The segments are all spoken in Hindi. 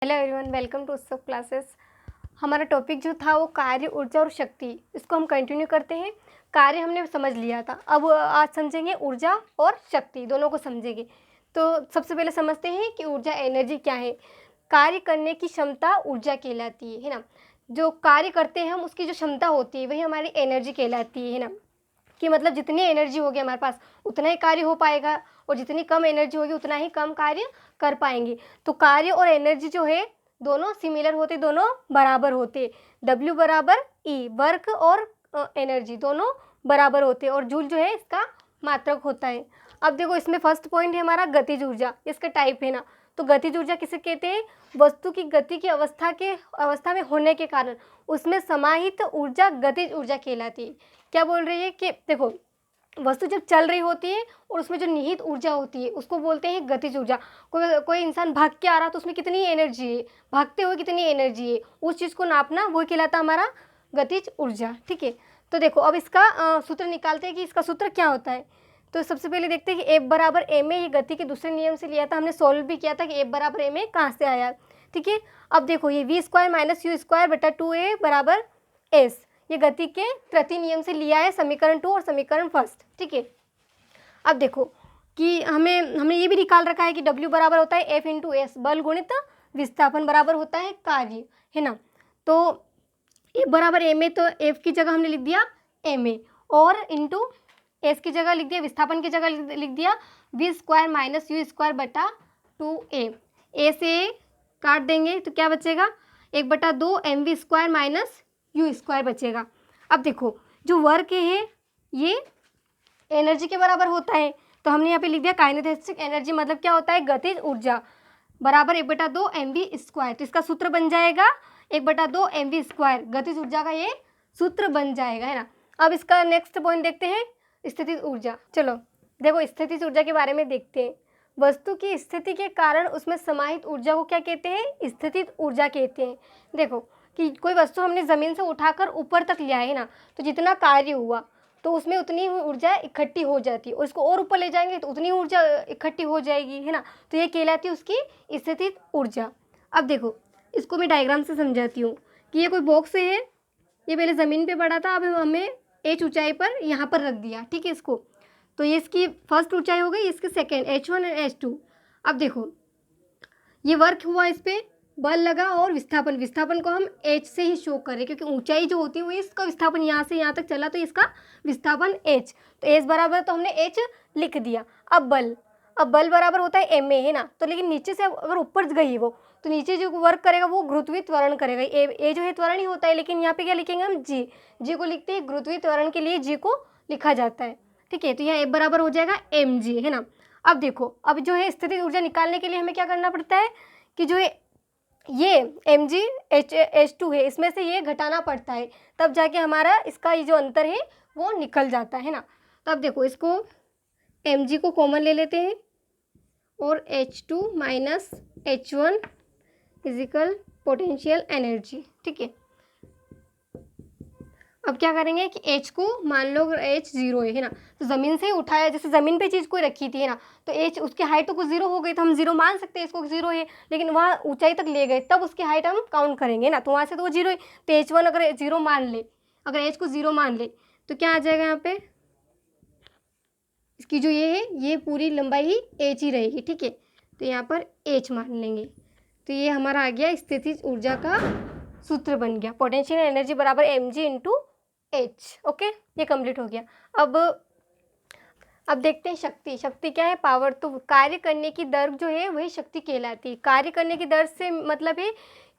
हेलो एवरीवन, वेलकम टू उत्सव क्लासेस। हमारा टॉपिक जो था वो कार्य, ऊर्जा और शक्ति, इसको हम कंटिन्यू करते हैं। कार्य हमने समझ लिया था, अब आज समझेंगे ऊर्जा और शक्ति, दोनों को समझेंगे। तो सबसे पहले समझते हैं कि ऊर्जा एनर्जी क्या है। कार्य करने की क्षमता ऊर्जा कहलाती है ना। जो कार्य करते हैं हम, उसकी जो क्षमता होती है वही हमारी एनर्जी कहलाती है ना। कि मतलब जितनी एनर्जी होगी हमारे पास उतना ही कार्य हो पाएगा, और जितनी कम एनर्जी होगी उतना ही कम कार्य कर पाएंगे। तो कार्य और एनर्जी जो है दोनों सिमिलर होते, दोनों बराबर होते। W बराबर E, वर्क और एनर्जी दोनों बराबर होते, और जूल जो है इसका मात्रक होता है। अब देखो, इसमें फर्स्ट पॉइंट है हमारा गतिज ऊर्जा, इसका टाइप है ना। तो गतिज ऊर्जा किसे कहते हैं? वस्तु की गति की अवस्था में होने के कारण उसमें समाहित ऊर्जा गतिज ऊर्जा कहलाती है। क्या बोल रही है कि देखो, वस्तु जब चल रही होती है और उसमें जो निहित ऊर्जा होती है उसको बोलते हैं गतिज ऊर्जा। कोई इंसान भाग के आ रहा तो उसमें कितनी एनर्जी है, भागते हुए कितनी एनर्जी है, उस चीज़ को नापना वो कहलाता हमारा गतिज ऊर्जा। ठीक है, तो देखो अब इसका सूत्र निकालते हैं कि इसका सूत्र क्या होता है। तो सबसे पहले देखते हैं कि F बराबर एम ए, ये गति के दूसरे नियम से लिया था, हमने सॉल्व भी किया था कि F बराबर एम ए कहाँ से आया। ठीक है, अब देखो ये V square minus you square बटा 2a बराबर S, ये गति के प्रति नियम से लिया है, समीकरण 2 और समीकरण फर्स्ट। ठीक है, अब देखो कि हमने ये भी निकाल रखा है कि W बराबर होता है F इंटू एस, बल गुणित विस्थापन बराबर होता है कार्य, है ना। तो F बराबर एम ए, तो F की जगह हमने लिख दिया एम ए, और इंटू एस की जगह लिख दिया, विस्थापन की जगह लिख दिया V square minus you square बटा 2a। ए से काट देंगे तो क्या बचेगा, 1/2 mv square minus you square बचेगा। अब देखो जो वर्क है ये एनर्जी के बराबर होता है, तो हमने यहाँ पे लिख दिया काइनेटिक एनर्जी, मतलब क्या होता है गतिज ऊर्जा, बराबर 1/2 mv स्क्वायर। तो इसका सूत्र बन जाएगा 1/2 mv स्क्वायर, गतिज ऊर्जा का ये सूत्र बन जाएगा, है ना। अब इसका नेक्स्ट पॉइंट देखते हैं, स्थितिज ऊर्जा। चलो देखो, स्थितिज ऊर्जा के बारे में देखते हैं। वस्तु की स्थिति के कारण उसमें समाहित ऊर्जा को क्या कहते हैं? स्थितिज ऊर्जा कहते हैं। देखो कि कोई वस्तु हमने ज़मीन से उठाकर ऊपर तक लिया है ना, तो जितना कार्य हुआ तो उसमें उतनी ऊर्जा इकट्ठी हो जाती है, और इसको और ऊपर ले जाएंगे तो उतनी ऊर्जा इकट्ठी हो जाएगी, है ना। तो ये कहलाती है उसकी स्थितिज ऊर्जा। अब देखो इसको मैं डायग्राम से समझाती हूँ कि ये कोई बॉक्स है, ये पहले ज़मीन पे पड़ा था, अब हमें h ऊंचाई पर यहाँ पर रख दिया। ठीक है, इसको तो ये इसकी फर्स्ट ऊंचाई हो गई, इसकी सेकेंड h1 और h2। अब देखो ये वर्क हुआ, इस पर बल लगा, और विस्थापन को हम h से ही शो कर रहे हैं, क्योंकि ऊंचाई जो होती है वो इसका विस्थापन यहाँ से यहाँ तक चला, तो इसका विस्थापन h, तो h बराबर तो हमने h लिख दिया। अब बल बराबर होता है एम ए, है ना। तो लेकिन नीचे से अगर ऊपर गई वो, तो नीचे जो वर्क करेगा वो गुरुत्वीय त्वरण करेगा। ए जो है त्वरण ही होता है, लेकिन यहाँ पे क्या लिखेंगे हम? जी को लिखते हैं, गुरुत्वीय त्वरण के लिए जी को लिखा जाता है। ठीक है, तो यहाँ F बराबर हो जाएगा mg, है ना। अब देखो, अब जो है स्थितिज ऊर्जा निकालने के लिए हमें क्या करना पड़ता है कि जो है ये mg h2 है, इसमें से ये घटाना पड़ता है, तब जाके हमारा इसका ये जो अंतर है वो निकल जाता है ना। तो अब देखो इसको mg को कॉमन ले लेते हैं, और h2 minus h1 physical potential energy. ठीक है, अब क्या करेंगे कि h को मान लो अगर h 0 है ना, तो ज़मीन से ही उठाया, जैसे ज़मीन पे चीज़ कोई रखी थी, है ना, तो h उसकी हाइट तो कुछ 0 हो गई, तो हम 0 मान सकते हैं इसको 0 है, लेकिन वहाँ ऊंचाई तक ले गए तब उसकी हाइट हम काउंट करेंगे ना, तो वहाँ से तो वो 0 है। तो h1 अगर 0 मान ले, अगर h को 0 मान ले तो क्या आ जाएगा यहाँ पे, इसकी जो ये है ये पूरी लंबाई ही h ही रहेगी। ठीक है, तो यहाँ पर h मान लेंगे, तो ये हमारा आ गया स्थितिज ऊर्जा का सूत्र बन गया, पोटेंशियल एनर्जी बराबर mg इंटू h। ओके, ये कंप्लीट हो गया। अब देखते हैं शक्ति क्या है? पावर। तो कार्य करने की दर जो है वही शक्ति कहलाती है। कार्य करने की दर से मतलब है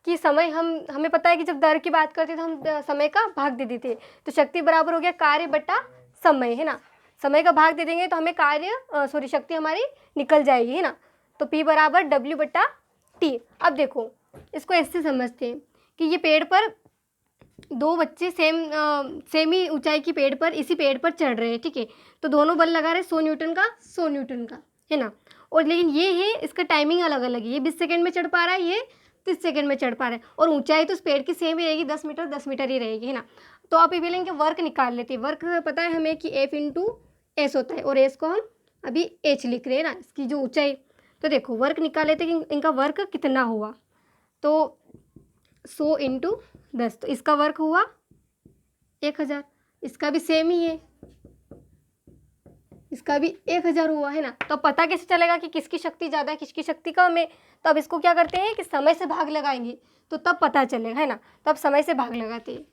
कि समय, हमें पता है कि जब दर की बात करते तो हम समय का भाग दे देते, तो शक्ति बराबर हो गया कार्य बटा समय, है ना। समय का भाग दे देंगे तो हमें शक्ति हमारी निकल जाएगी, है ना। तो P बराबर W बटा T। अब देखो इसको ऐसे समझते हैं कि ये पेड़ पर दो बच्चे सेम ही ऊंचाई की पेड़ पर, इसी पेड़ पर चढ़ रहे हैं। ठीक है, तो दोनों बल लगा रहे 100 न्यूटन का, है ना। और लेकिन ये है, इसका टाइमिंग अलग अलग है, ये 20 सेकंड में चढ़ पा रहा है, ये 30 सेकंड में चढ़ पा रहा है, और ऊंचाई तो उस पेड़ की सेम ही रहेगी, 10 मीटर ही रहेगी, है ना। तो आप ये बोलेंगे वर्क निकाल लेते हैं। वर्क पता है हमें कि F इंटू एस होता है, और एस को हम अभी h लिख रहे हैं ना, इसकी जो ऊंचाई। तो देखो वर्क निकाल लेते हैं कि इनका वर्क कितना हुआ। तो 100 इंटू 10, तो इसका वर्क हुआ 1000। इसका भी सेम ही है, इसका भी 1000 हुआ है ना। तो पता कैसे चलेगा कि किसकी शक्ति ज़्यादा है किसकी शक्ति कम है? तो अब इसको क्या करते हैं कि समय से भाग लगाएंगे, तो तब पता चलेगा, है ना। तो अब समय से भाग लगाते हैं,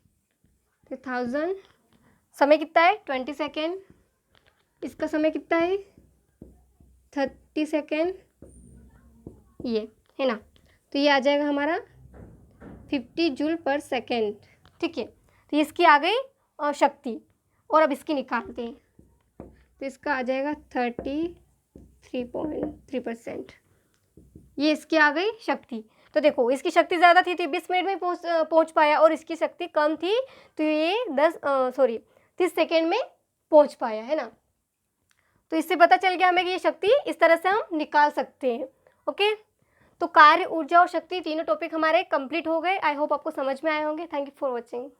तो 1000, समय कितना है 20 सेकेंड, इसका समय कितना है 30 सेकेंड, ये है ना। तो ये आ जाएगा हमारा 50 जूल पर सेकेंड, ठीक है। तो ये इसकी आ गई शक्ति, और अब इसकी निकालते हैं, तो इसका आ जाएगा 33.3%। ये इसकी आ गई शक्ति। तो देखो इसकी शक्ति ज़्यादा थी 20 मिनट में पहुँच पाया, और इसकी शक्ति कम थी तो ये 30 सेकेंड में पहुँच पाया, है ना। तो इससे पता चल गया हमें कि ये शक्ति इस तरह से हम निकाल सकते हैं। ओके, तो कार्य, ऊर्जा और शक्ति तीनों टॉपिक हमारे कंप्लीट हो गए। आई होप आपको समझ में आए होंगे। Thank you for watching.